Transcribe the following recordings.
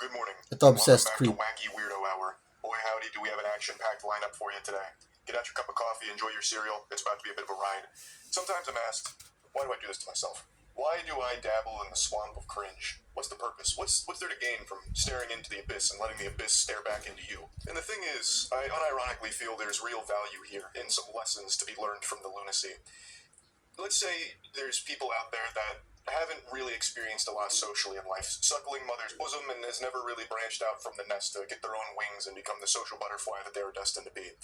Good morning, Ito and welcome obsessed back to creep. Wacky Weirdo Hour. Boy, howdy, do we have an action-packed lineup for you today. Get out your cup of coffee, enjoy your cereal. It's about to be a bit of a ride. Sometimes I'm asked, why do I do this to myself? Why do I dabble in the swamp of cringe? What's the purpose? What's there to gain from staring into the abyss and letting the abyss stare back into you? And the thing is, I unironically feel there's real value here in some lessons to be learned from the lunacy. Let's say there's people out there that haven't really experienced a lot socially in life, suckling mother's bosom, and has never really branched out from the nest to get their own wings and become the social butterfly that they were destined to be.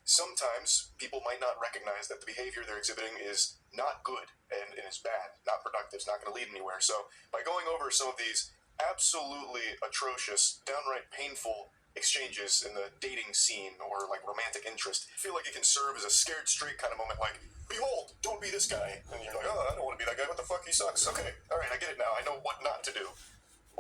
Sometimes people might not recognize that the behavior they're exhibiting is not good and is bad, not productive, it's not going to lead anywhere. So by going over some of these absolutely atrocious, downright painful exchanges in the dating scene or like romantic interest, I feel like it can serve as a scared straight kind of moment, like, behold, don't be this guy. And you're like, oh, I don't want to be that guy. What the fuck? He sucks. Okay, all right, I get it now. I know what not to do.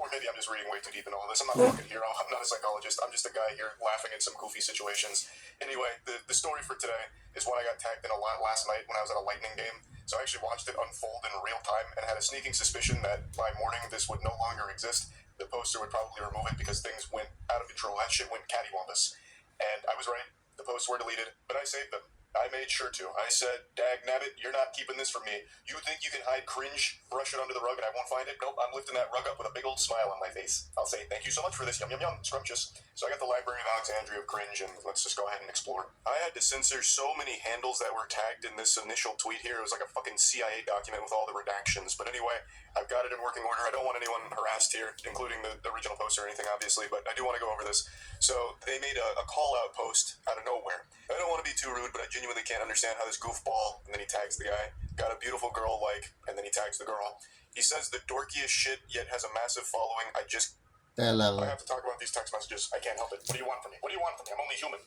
Or maybe I'm just reading way too deep in all this. I'm not a fucking hero. I'm not a psychologist. I'm just a guy here laughing at some goofy situations. Anyway, the story for today is one I got tagged in a lot last night when I was at a Lightning game. So I actually watched it unfold in real time and had a sneaking suspicion that by morning this would no longer exist. The poster would probably remove it because things went out of control. That shit went cattywampus. And I was right. The posts were deleted, but I saved them. I made sure to. I said, dag nabbit, you're not keeping this from me. You think you can hide cringe, brush it under the rug, and I won't find it? Nope, I'm lifting that rug up with a big old smile on my face. I'll say, thank you so much for this, yum, yum, yum, scrumptious. So I got the Library of Alexandria of cringe, and let's just go ahead and explore. I had to censor so many handles that were tagged in this initial tweet here. It was like a fucking CIA document with all the redactions. But anyway, I've got it in working order. I don't want anyone harassed here, including the original poster or anything, obviously, but I do want to go over this. So they made a call-out post out of nowhere. I don't want to be too rude, but I genuinely can't understand how this goofball, and then he tags the guy, got a beautiful girl like, and then he tags the girl. He says the dorkiest shit, yet has a massive following. I have to talk about these text messages. I can't help it. What do you want from me? What do you want from me? I'm only human.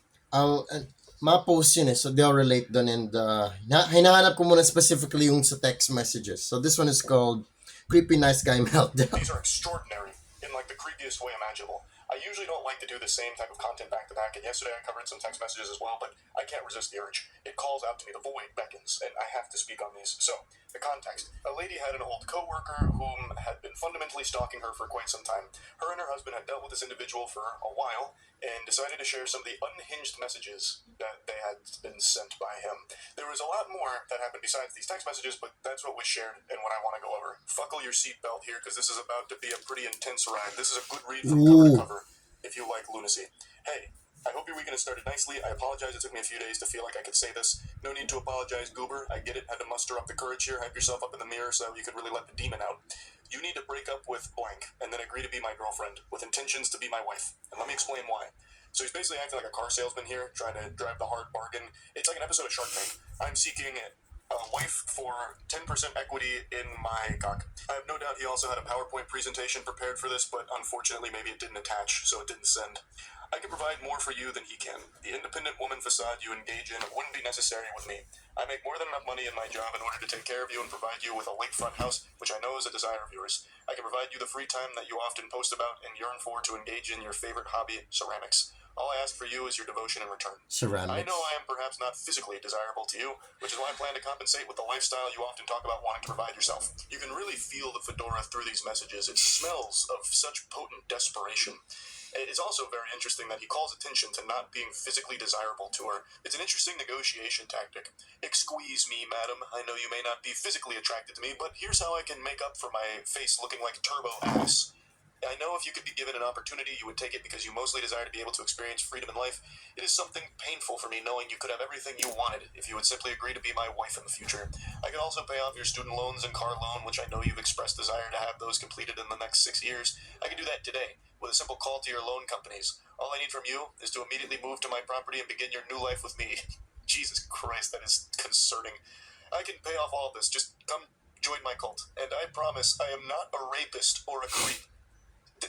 Mga post yun so they'll relate dun, and hinahanap ko muna specifically yung sa text messages. So this one is called Creepy Nice Guy Meltdown. These are extraordinary in like the creepiest way imaginable. I usually don't like to do the same type of content back to back, and yesterday I covered some text messages as well, but I can't resist the urge. It calls out to me, the void beckons, and I have to speak on these. So, the context. A lady had an old coworker whom had been fundamentally stalking her for quite some time. Her and her husband had dealt with this individual for a while, and decided to share some of the unhinged messages that they had been sent by him. There was a lot more that happened besides these text messages, but that's what was shared and what I want to go over. Buckle your seatbelt here, because this is about to be a pretty intense ride. This is a good read from cover to cover if you like lunacy. Hey, I hope your weekend has started nicely. I apologize it took me a few days to feel like I could say this. No need to apologize, goober. I get it. Had to muster up the courage here. Hype yourself up in the mirror so you could really let the demon out. You need to break up with blank and then agree to be my girlfriend with intentions to be my wife. And let me explain why. So he's basically acting like a car salesman here, trying to drive the hard bargain. It's like an episode of Shark Tank. I'm seeking a wife for 10% equity in my cock. I have no doubt he also had a PowerPoint presentation prepared for this, but unfortunately maybe it didn't attach, so it didn't send. I can provide more for you than he can. The independent woman facade you engage in wouldn't be necessary with me. I make more than enough money in my job in order to take care of you and provide you with a lakefront house, which I know is a desire of yours. I can provide you the free time that you often post about and yearn for to engage in your favorite hobby, ceramics. All I ask for you is your devotion in return. Ceramics. I know I am perhaps not physically desirable to you, which is why I plan to compensate with the lifestyle you often talk about wanting to provide yourself. You can really feel the fedora through these messages. It smells of such potent desperation. It's also very interesting that he calls attention to not being physically desirable to her. It's an interesting negotiation tactic. Excuse me, madam. I know you may not be physically attracted to me, but here's how I can make up for my face looking like turbo ass. I know if you could be given an opportunity, you would take it because you mostly desire to be able to experience freedom in life. It is something painful for me knowing you could have everything you wanted if you would simply agree to be my wife in the future. I could also pay off your student loans and car loan, which I know you've expressed desire to have those completed in the next 6 years. I could do that today with a simple call to your loan companies. All I need from you is to immediately move to my property and begin your new life with me. Jesus Christ, that is concerning. I can pay off all of this. Just come join my cult. And I promise I am not a rapist or a creep.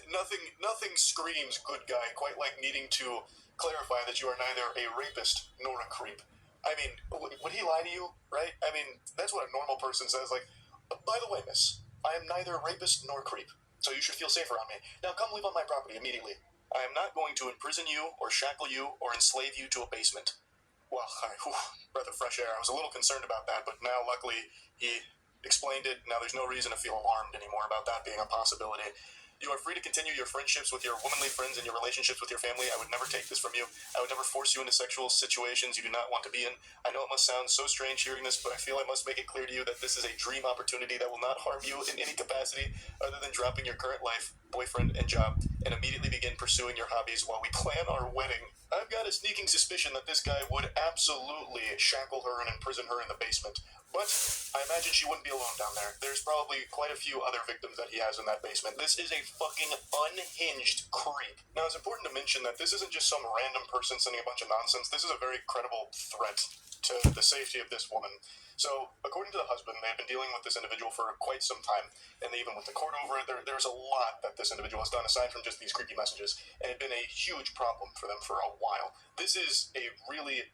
Nothing screams good guy quite like needing to clarify that you are neither a rapist nor a creep. I mean, would he lie to you, right? I mean, that's what a normal person says. Like, by the way, miss, I am neither a rapist nor a creep, so you should feel safer on me. Now come live on my property immediately. I am not going to imprison you or shackle you or enslave you to a basement. Well, breath of fresh air. I was a little concerned about that, but now luckily he explained it. Now there's no reason to feel alarmed anymore about that being a possibility. You are free to continue your friendships with your womanly friends and your relationships with your family. I would never take this from you. I would never force you into sexual situations you do not want to be in. I know it must sound so strange hearing this, but I feel I must make it clear to you that this is a dream opportunity that will not harm you in any capacity other than dropping your current life, boyfriend, and job, and immediately begin pursuing your hobbies while we plan our wedding. I've got a sneaking suspicion that this guy would absolutely shackle her and imprison her in the basement. But I imagine she wouldn't be alone down there. There's probably quite a few other victims that he has in that basement. This is a fucking unhinged creep. Now, it's important to mention that this isn't just some random person sending a bunch of nonsense. This is a very credible threat to the safety of this woman. So, according to the husband, they've been dealing with this individual for quite some time, and they even went to court over it. There's a lot that this individual has done aside from just these creepy messages, and it's been a huge problem for them for a while. This is a really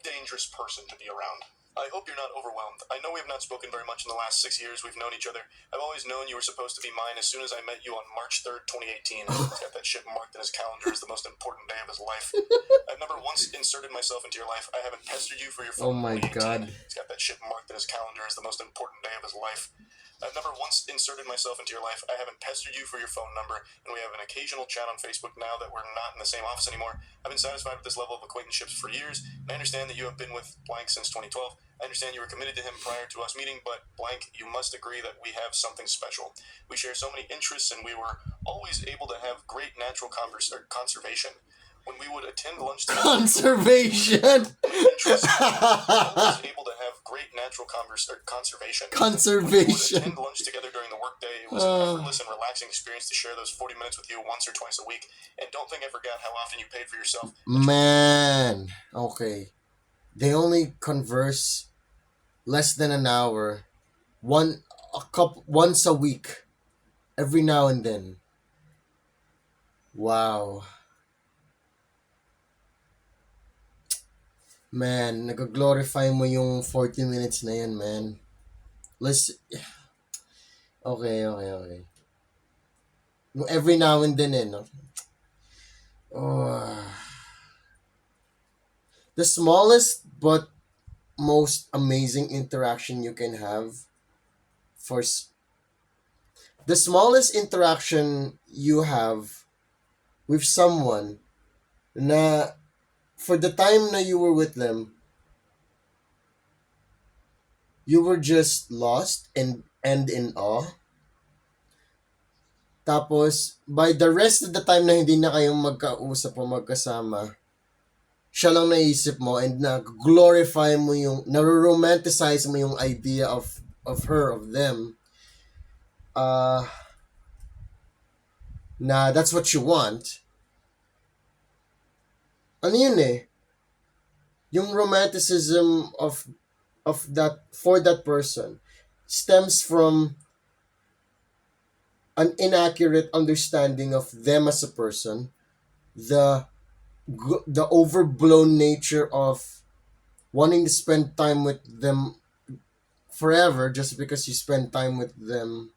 dangerous person to be around. I hope you're not overwhelmed. I know we have not spoken very much in the last 6 years we've known each other. I've always known you were supposed to be mine as soon as I met you on March 3rd, 2018. He's got that shit marked in his calendar as the most important day of his life. I've never once inserted myself into your life. I haven't pestered you for your phone. Oh my god. He's got that shit marked in his calendar as the most important day of his life. I've never once inserted myself into your life. I haven't pestered you for your phone number, and we have an occasional chat on Facebook now that we're not in the same office anymore. I've been satisfied with this level of acquaintanceship for years, and I understand that you have been with blank since 2012. I understand you were committed to him prior to us meeting, but blank, you must agree that we have something special. We share so many interests, and we were always able to have great natural conservation. When we would attend lunch together, Conservation. always able to have great natural conservation. Conservation. When we would attend lunch together during the workday, it was an effortless and relaxing experience to share those 40 minutes with you once or twice a week. And don't think I forgot how often you paid for yourself. Man. Okay. They only converse less than an hour. Once a week. Every now and then. Wow. Man, nag-glorify mo yung 40 minutes na yan, man. Okay. Every now and then, no? Oh. The smallest but most amazing interaction you can have the smallest interaction you have with someone na for the time na you were with them, you were just lost and in awe. Tapos, by the rest of the time na hindi na kayong magkausap o magkasama, siya lang naisip mo and na-glorify mo yung, na-romanticize mo yung idea of her, of them. Na that's what you want. Ano yun eh? Yung romanticism of that, for that person, stems from an inaccurate understanding of them as a person, the overblown nature of wanting to spend time with them forever just because you spend time with them,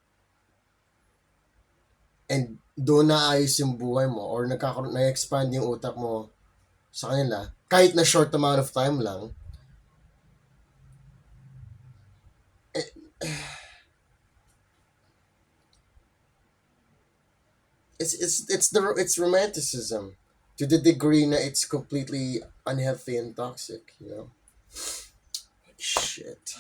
and doon naayos yung buhay mo or na-expand yung utak mo sa kanila kahit na short amount of time lang. It's romanticism to the degree na it's completely unhealthy and toxic, you know. Shit.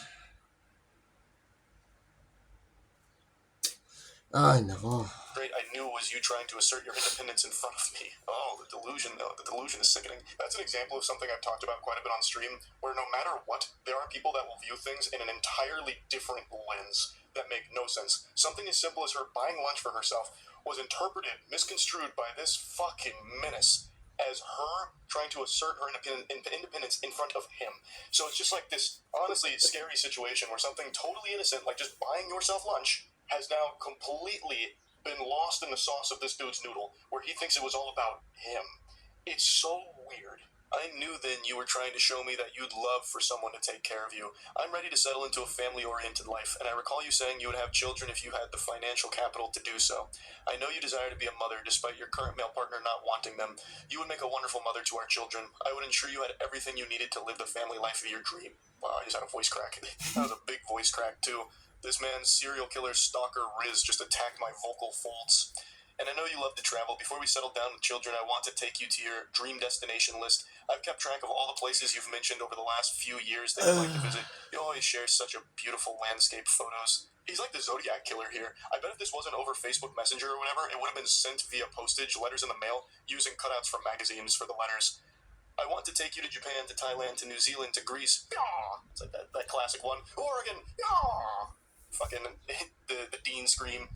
Ay, nako. Great, I knew it was you trying to assert your independence in front of me. Oh, the delusion, though. The delusion is sickening. That's an example of something I've talked about quite a bit on stream, where no matter what, there are people that will view things in an entirely different lens that make no sense. Something as simple as her buying lunch for herself was interpreted, misconstrued by this fucking menace as her trying to assert her independence in front of him. So it's just like this honestly scary situation where something totally innocent, like just buying yourself lunch, has now completely been lost in the sauce of this dude's noodle, where he thinks it was all about him. It's so weird. I knew then you were trying to show me that you'd love for someone to take care of you. I'm ready to settle into a family-oriented life, and I recall you saying you would have children if you had the financial capital to do so. I know you desire to be a mother despite your current male partner not wanting them. You would make a wonderful mother to our children. I would ensure you had everything you needed to live the family life of your dream. Wow, I just had a voice crack. That was a big voice crack, too. This man's serial killer stalker Riz just attacked my vocal folds. And I know you love to travel. Before we settle down with children, I want to take you to your dream destination list. I've kept track of all the places you've mentioned over the last few years that you'd like to visit. You always share such a beautiful landscape photos. He's like the Zodiac killer here. I bet if this wasn't over Facebook Messenger or whatever, it would have been sent via postage, letters in the mail, using cutouts from magazines for the letters. I want to take you to Japan, to Thailand, to New Zealand, to Greece. It's like that classic one. Oregon. Fucking the Dean scream.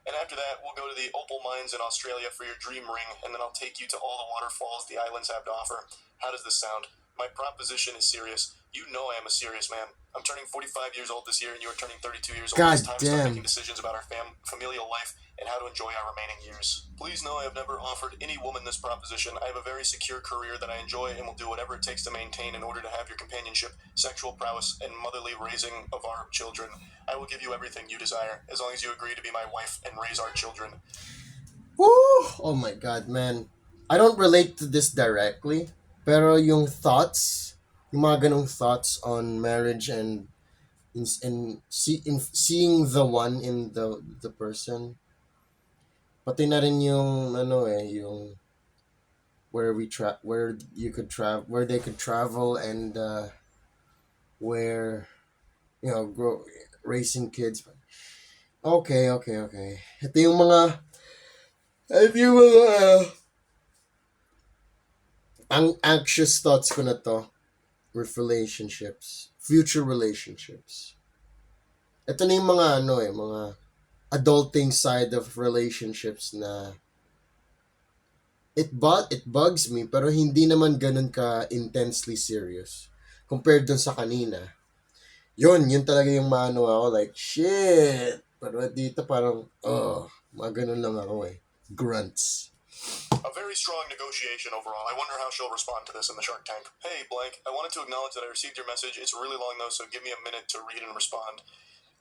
And after that, we'll go to the opal mines in Australia for your dream ring, and then I'll take you to all the waterfalls the islands have to offer. How does this sound? My proposition is serious. You know I am a serious man. I'm turning 45 years old this year, and you are turning 32 years old. God It's time to start damn. making decisions about our familial life and how to enjoy our remaining years. Please know I have never offered any woman this proposition. I have a very secure career that I enjoy and will do whatever it takes to maintain in order to have your companionship, sexual prowess, and motherly raising of our children. I will give you everything you desire, as long as you agree to be my wife and raise our children. Woo! Oh my God, man. I don't relate to this directly, pero yung thoughts, yung mga ganong thoughts on marriage and in seeing the one in the person, pati na rin yung yung where they could travel, and where raising kids. Okay. Ito yung mga ang anxious thoughts ko na to with relationships, future relationships. Ito na yung mga mga adulting side of relationships na it bugs me, pero hindi naman ganun ka intensely serious compared dun sa kanina. Yun talaga yung maano ako, like, shit. Pero dito parang, mga ganun lang ako grunts. A very strong negotiation overall. I wonder how she'll respond to this in the Shark Tank. Hey, blank, I wanted to acknowledge that I received your message. It's really long, though, so give me a minute to read and respond.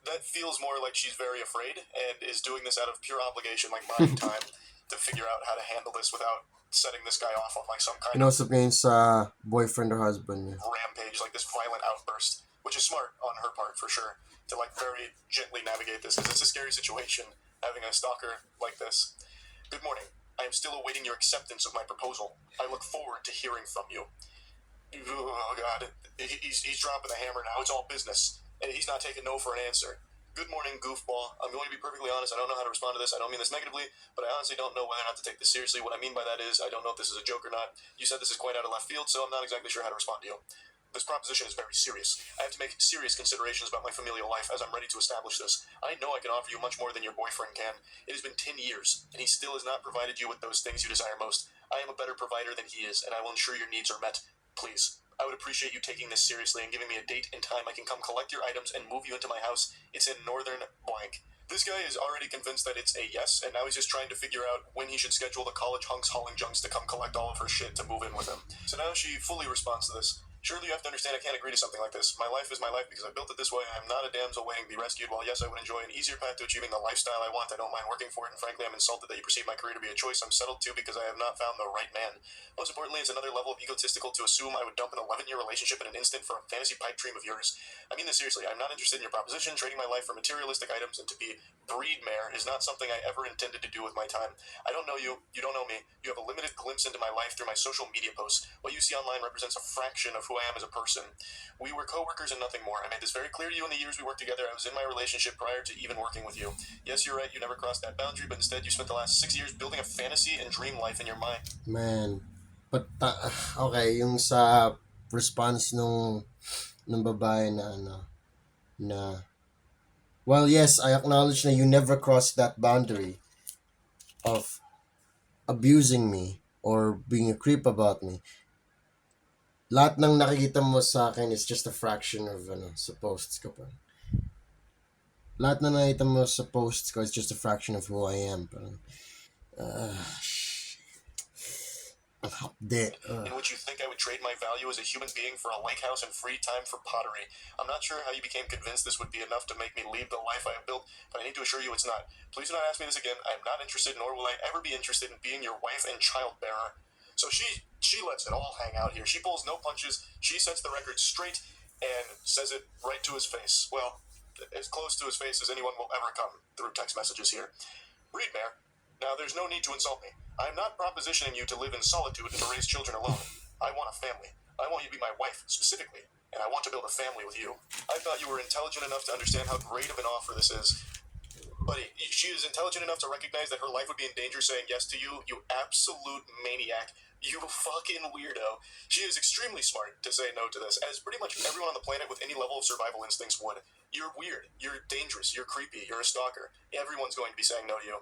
That feels more like she's very afraid and is doing this out of pure obligation, like buying time to figure out how to handle this without setting this guy off on like some kind of Inausap ngayon sa boyfriend or husband niya. rampage, like this violent outburst, which is smart on her part for sure, to like very gently navigate this, because it's a scary situation having a stalker like this. Good morning. I am still awaiting your acceptance of my proposal. I look forward to hearing from you. Oh God, he's dropping the hammer now. It's all business, and he's not taking no for an answer. Good morning, goofball. I'm going to be perfectly honest. I don't know how to respond to this. I don't mean this negatively, but I honestly don't know whether or not to take this seriously. What I mean by that is I don't know if this is a joke or not. You said this is quite out of left field, so I'm not exactly sure how to respond to you. This proposition is very serious. I have to make serious considerations about my familial life as I'm ready to establish this. I know I can offer you much more than your boyfriend can. It has been 10 years, and he still has not provided you with those things you desire most. I am a better provider than he is, and I will ensure your needs are met. Please, I would appreciate you taking this seriously and giving me a date and time I can come collect your items and move you into my house. It's in northern blank. This guy is already convinced that it's a yes, and now he's just trying to figure out when he should schedule the college hunks hauling junks to come collect all of her shit to move in with him. So now she fully responds to this. Surely you have to understand I can't agree to something like this. My life is my life because I built it this way. I am not a damsel waiting to be rescued. While yes, I would enjoy an easier path to achieving the lifestyle I want, I don't mind working for it, and frankly, I'm insulted that you perceive my career to be a choice I'm settled to because I have not found the right man. Most importantly, it's another level of egotistical to assume I would dump an 11-year relationship in an instant for a fantasy pipe dream of yours. I mean this seriously. I'm not interested in your proposition. Trading my life for materialistic items and to be breed mare is not something I ever intended to do with my time. I don't know you. You don't know me. You have a limited glimpse into my life through my social media posts. What you see online represents a fraction of who I am as a person. We were co-workers and nothing more. I made this very clear to you in the years we worked together. I was in my relationship prior to even working with you. Yes, you're right. You never crossed that boundary, but instead you spent the last 6 years building a fantasy and dream life in your mind. Man, okay, yung sa response nung babae na well, yes, I acknowledge na you never crossed that boundary of abusing me or being a creep about me. Lahat ng nakikita mo sa akin is just a fraction of sa posts ko pa. Lahat na nakikita mo sa posts ko is just a fraction of who I am. Parang, in which you think I would trade my value as a human being for a lake house and free time for pottery. I'm not sure how you became convinced this would be enough to make me leave the life I have built, but I need to assure you it's not. Please do not ask me this again. I am not interested, nor will I ever be interested in being your wife and child bearer. So she lets it all hang out here. She pulls no punches. She sets the record straight and says it right to his face. Well, as close to his face as anyone will ever come through text messages here. Read, Mayor. Now, there's no need to insult me. I am not propositioning you to live in solitude and to raise children alone. I want a family. I want you to be my wife, specifically, and I want to build a family with you. I thought you were intelligent enough to understand how great of an offer this is. Buddy, she is intelligent enough to recognize that her life would be in danger saying yes to you, you absolute maniac. You fucking weirdo. She is extremely smart to say no to this, as pretty much everyone on the planet with any level of survival instincts would. You're weird. You're dangerous. You're creepy. You're a stalker. Everyone's going to be saying no to you.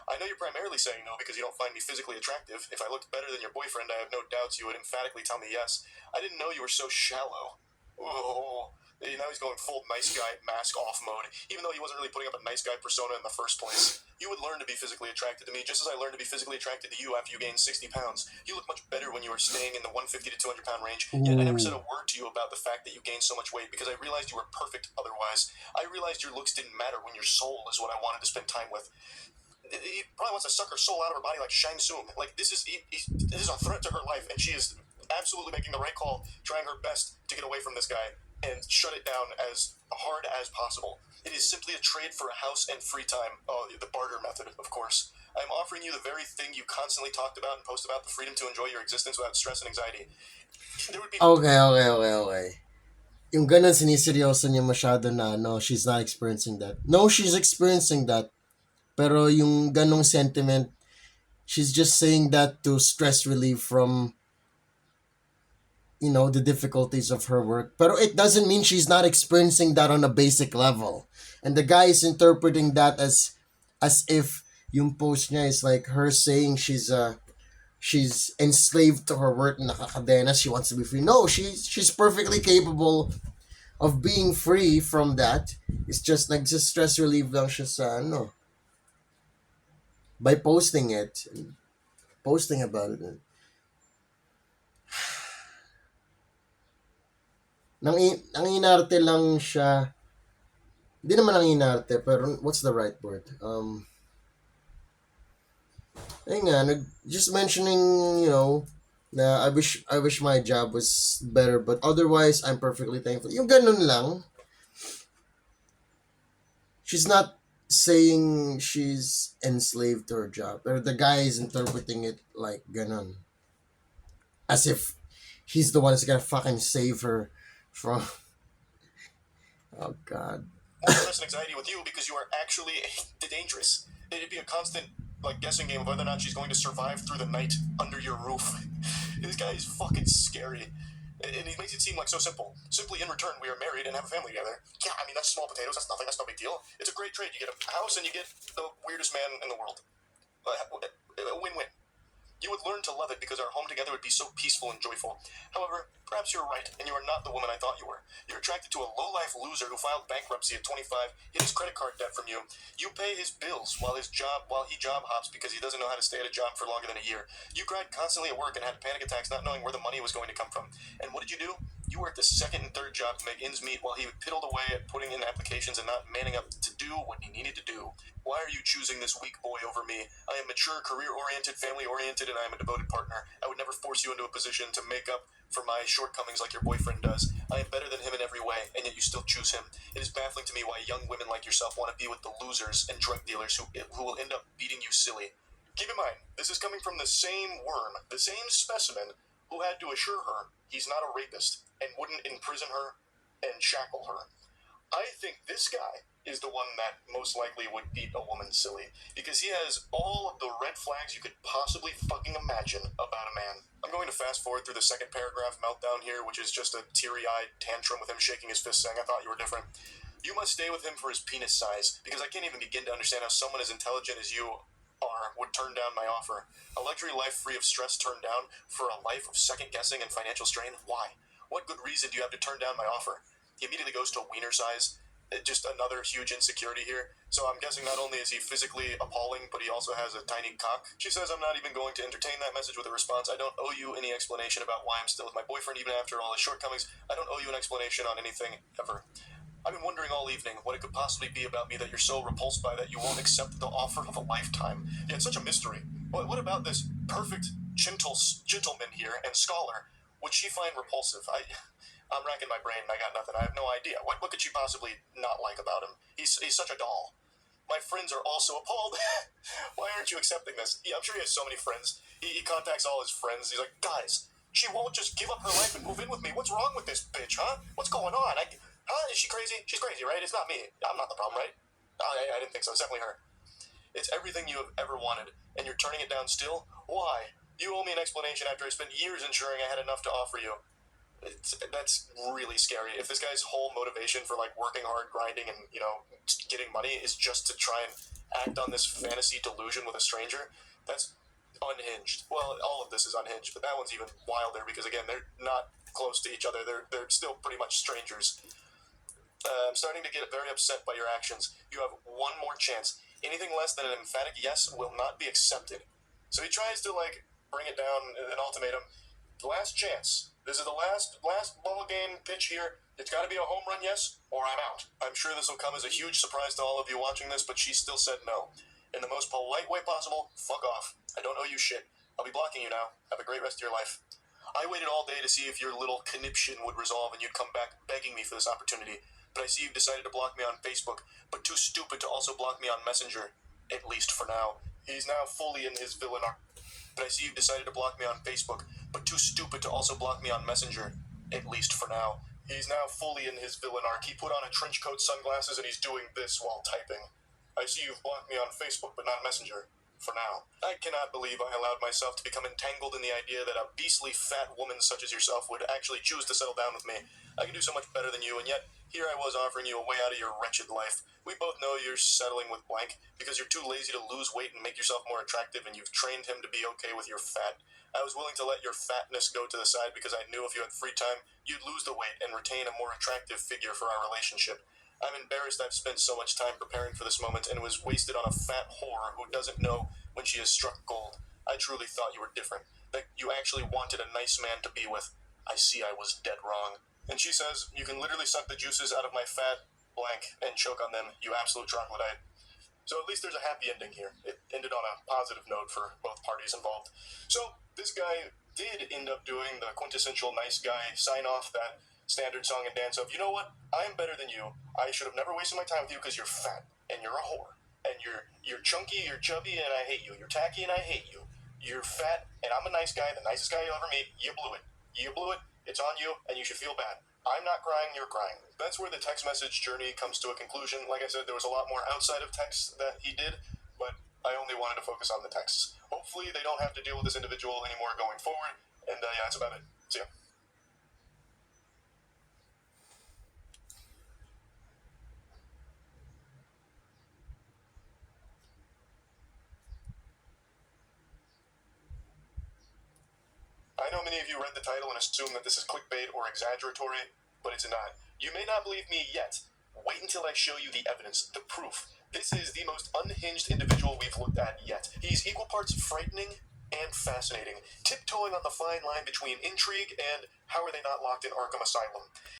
I know you're primarily saying no because you don't find me physically attractive. If I looked better than your boyfriend, I have no doubts you would emphatically tell me yes. I didn't know you were so shallow. Oh, now he's going full nice guy mask off mode, even though he wasn't really putting up a nice guy persona in the first place. You would learn to be physically attracted to me just as I learned to be physically attracted to you after you gained 60 pounds. You look much better when you were staying in the 150 to 200 pound range, yet I never said a word to you about the fact that you gained so much weight because I realized you were perfect otherwise. I realized your looks didn't matter when your soul is what I wanted to spend time with. He probably wants to suck her soul out of her body like Shang Tsung. Like, this is a threat to her life, and she is absolutely making the right call, trying her best to get away from this guy and shut it down as hard as possible. It is simply a trade for a house and free time. Oh, the barter method, of course. I am offering you the very thing you constantly talked about and post about, the freedom to enjoy your existence without stress and anxiety. There would be... Okay. Yung ganun siniseryoso niya masyado na, no, she's not experiencing that. No, she's experiencing that. Pero yung ganong sentiment, she's just saying that to stress relief from, you know, the difficulties of her work. Pero it doesn't mean she's not experiencing that on a basic level. And the guy is interpreting that as if yung post niya is like her saying she's enslaved to her work, nakakadena, she wants to be free. No, she's perfectly capable of being free from that. It's just stress relief lang siya sa ano. By posting it, posting about it. Nanginarte lang siya. Hindi naman nanginarte, pero what's the right word? Ayun nga, just mentioning, you know, na I wish my job was better, but otherwise, I'm perfectly thankful. Yung ganun lang. She's not saying she's enslaved to her job, pero the guy is interpreting it like ganun. As if he's the one who's gonna fucking save her from... Oh, God. More stress and anxiety with you because you are actually dangerous. It'd be a constant guessing game of whether or not she's going to survive through the night under your roof. This guy is fucking scary. And he makes it seem like so simple. Simply in return, we are married and have a family together. Yeah, I mean, that's small potatoes. That's nothing. That's no big deal. It's a great trade. You get a house and you get the weirdest man in the world. A win-win. You would learn to love it because our home together would be so peaceful and joyful. However, perhaps you're right, and you are not the woman I thought you were. You're attracted to a low-life loser who filed bankruptcy at 25, hid his credit card debt from you. You pay his bills while he job hops because he doesn't know how to stay at a job for longer than a year. You cried constantly at work and had panic attacks not knowing where the money was going to come from. And what did you do? You worked the second and third job to make ends meet while he piddled away at putting in applications and not manning up to do what he needed to do. Why are you choosing this weak boy over me? I am mature, career-oriented, family-oriented, and I am a devoted partner. I would never force you into a position to make up for my shortcomings like your boyfriend does. I am better than him in every way, and yet you still choose him. It is baffling to me why young women like yourself want to be with the losers and drug dealers who will end up beating you silly. Keep in mind, this is coming from the same worm, the same specimen, who had to assure her he's not a rapist and wouldn't imprison her and shackle her. I think this guy is the one that most likely would beat a woman silly because he has all of the red flags you could possibly fucking imagine about a man. I'm going to fast forward through the second paragraph meltdown here, which is just a teary-eyed tantrum with him shaking his fist saying, I thought you were different. You must stay with him for his penis size because I can't even begin to understand how someone as intelligent as you would turn down my offer. A luxury life free of stress turned down for a life of second guessing and financial strain? Why? What good reason do you have to turn down my offer? He immediately goes to a wiener size. Just another huge insecurity here. So I'm guessing not only is he physically appalling, but he also has a tiny cock. She says I'm not even going to entertain that message with a response. I don't owe you any explanation about why I'm still with my boyfriend even after all his shortcomings. I don't owe you an explanation on anything ever. I've been wondering all evening what it could possibly be about me that you're so repulsed by that you won't accept the offer of a lifetime. Yeah, it's such a mystery. What about this perfect gentleman here and scholar would she find repulsive? I'm racking my brain and I got nothing. I have no idea. What could she possibly not like about him? He's such a doll. My friends are also appalled. Why aren't you accepting this? Yeah, I'm sure he has so many friends. He contacts all his friends. He's like, guys, she won't just give up her life and move in with me. What's wrong with this bitch, huh? What's going on? Is she crazy? She's crazy, right? It's not me. I'm not the problem, right? I didn't think so. It's definitely her. It's everything you have ever wanted, and you're turning it down still? Why? You owe me an explanation after I spent years ensuring I had enough to offer you. That's really scary. If this guy's whole motivation for like working hard, grinding, and getting money is just to try and act on this fantasy delusion with a stranger, that's unhinged. Well, all of this is unhinged, but that one's even wilder because again, they're not close to each other. They're still pretty much strangers. I'm starting to get very upset by your actions. You have one more chance. Anything less than an emphatic yes will not be accepted. So he tries to bring it down, an ultimatum. Last chance. This is the last ball game pitch here. It's got to be a home run yes, or I'm out. I'm sure this will come as a huge surprise to all of you watching this, but she still said no. In the most polite way possible, fuck off. I don't owe you shit. I'll be blocking you now. Have a great rest of your life. I waited all day to see if your little conniption would resolve and you'd come back begging me for this opportunity. But I see you've decided to block me on Facebook, but too stupid to also block me on Messenger. At least for now. He's now fully in his villain arc. But I see you've decided to block me on Facebook, but too stupid to also block me on Messenger. At least for now. He's now fully in his villain arc. He put on a trench coat, sunglasses, and he's doing this while typing. I see you've blocked me on Facebook, but not Messenger. For now. I cannot believe I allowed myself to become entangled in the idea that a beastly fat woman such as yourself would actually choose to settle down with me. I can do so much better than you, and yet here I was offering you a way out of your wretched life. We both know you're settling with blank because you're too lazy to lose weight and make yourself more attractive, and you've trained him to be okay with your fat. I was willing to let your fatness go to the side because I knew if you had free time, you'd lose the weight and retain a more attractive figure for our relationship. I'm embarrassed I've spent so much time preparing for this moment and was wasted on a fat whore who doesn't know when she has struck gold. I truly thought you were different, that you actually wanted a nice man to be with. I see I was dead wrong. And she says, you can literally suck the juices out of my fat blank and choke on them, you absolute troglodyte. So at least there's a happy ending here. It ended on a positive note for both parties involved. So this guy did end up doing the quintessential nice guy sign off, that standard song and dance of, you know what, I'm better than you. I should have never wasted my time with you because you're fat and you're a whore. And you're chunky, you're chubby, and I hate you. You're tacky, and I hate you. You're fat, and I'm a nice guy, the nicest guy you'll ever meet. You blew it. You blew it. It's on you, and you should feel bad. I'm not crying, you're crying. That's where the text message journey comes to a conclusion. Like I said, there was a lot more outside of text that he did, but I only wanted to focus on the texts. Hopefully they don't have to deal with this individual anymore going forward, and yeah, that's about it. See ya. I know many of you read the title and assume that this is clickbait or exaggeratory, but it's not. You may not believe me yet. Wait until I show you the evidence, the proof. This is the most unhinged individual we've looked at yet. He's equal parts frightening and fascinating, tiptoeing on the fine line between intrigue and how are they not locked in Arkham Asylum.